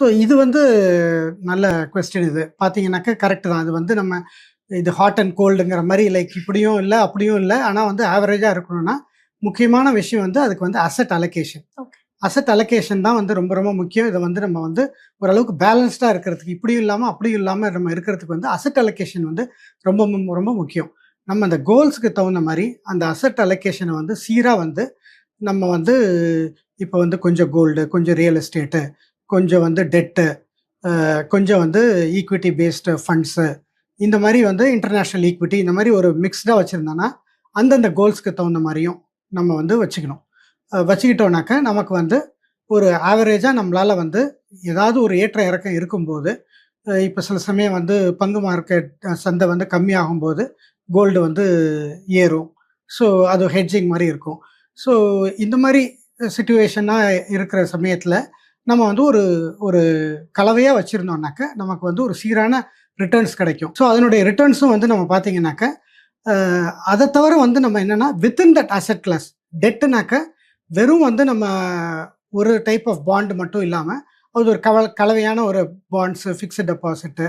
So இது வந்து நல்ல கொஸ்டின் இது. பார்த்தீங்கன்னாக்கா கரெக்ட் தான். அது வந்து நம்ம இது ஹாட் அண்ட் கோல்டுங்கிற மாரி லைக் இப்படியும் இல்ல, அப்படியும் இல்ல. ஆனா வந்து ஆவரேஜா இருக்கணும்னா, முக்கியமான விஷயம் வந்து அதுக்கு வந்து asset allocation. Okay. Asset allocation தான் வந்து ரொம்ப ரொம்ப முக்கியம். இத வந்து நம்ம வந்து ஓரளவுக்கு பேலன்ஸ்டா இருக்கிறதுக்கு, இப்படியும் இல்லாம, அப்படியும் இல்லாம நம்ம இருக்கிறதுக்கு வந்து அசெட் அலோகேஷன் வந்து ரொம்ப ரொம்ப முக்கியம். நம்ம அந்த கோல்ஸ்க்கு தகுந்த மாரி அந்த அசெட் அலோகேஷன வந்து சீரா வந்து நம்ம வந்து இப்போ வந்து கொஞ்சம் கோல்டு, கொஞ்சம் ரியல் எஸ்டேட்டு, கொஞ்சம் வந்து டெட்டு, கொஞ்சம் வந்து ஈக்விட்டி பேஸ்டு ஃபண்ட்ஸு, இந்த மாரி வந்து இன்டர்நேஷனல் ஈக்விட்டி இந்த மாரி ஒரு மிக்ஸ்டா வச்சிருந்தோம்னா, அந்தந்த கோல்ஸ்க்கு தகுந்த மாரியும் நம்ம வந்து வச்சுக்கணும். வச்சுக்கிட்டோம்னாக்க நமக்கு வந்து ஒரு ஆவரேஜா நம்மளால வந்து ஏதாவது ஒரு ஏற்ற இறக்கம் இருக்கும்போது, இப்ப சில சமயம் வந்து பங்கு மார்க்கெட் சந்தை வந்து கம்மியாகும்போது, கோல்டு வந்து ஏறும். ஸோ அது ஹெட்ஜிங் மாரி இருக்கும். ஸோ இந்த மாரி சிச்சுவேஷனா இருக்கிற சமயத்தில, நம்ம வந்து ஒரு ஒரு கலவையா வச்சிருந்தோம்னாக்க, நமக்கு வந்து ஒரு சீரான ரிட்டர்ன்ஸ் கிடைக்கும். ஸோ அதனுடைய ரிட்டர்ன்ஸும் வந்து நம்ம பார்த்தீங்கன்னாக்க, அத தவிர வந்து நம்ம என்னன்னா, வித்தின் தட் அசெட் கிளாஸ் டெட்டுனாக்க வெறும் வந்து நம்ம ஒரு டைப் ஆஃப் பாண்ட் மட்டும் இல்லாம, அது ஒரு கலவையான ஒரு பாண்ட்ஸ், ஃபிக்ஸட் டெபாசிட்,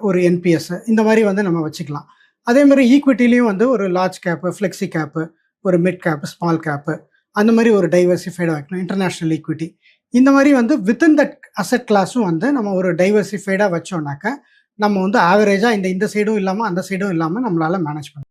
ஒரு என்பிஎஸ் இந்த மாரி வந்து நம்ம வச்சுக்கலாம். அதே மாரி ஈக்விட்டிலயும் வந்து ஒரு லார்ஜ் கேப், ஃப்ளெக்ஸி கேப், ஒரு மிட் கேப், ஸ்மால் கேப் அந்த மாரி ஒரு டைவர்சிஃபைடா வைக்கணும். International equity. இந்த மாரி வந்து வித்தின் தட் அசெட் கிளாஸும் வந்து நம்ம ஒரு டைவர்சிஃபைடா வச்சோம்னாக்க, நம்ம வந்து ஆவரேஜா இந்த இந்த சைடும் இல்லாம, அந்த சைடும் இல்லாம நம்மளால மேனேஜ் பண்ண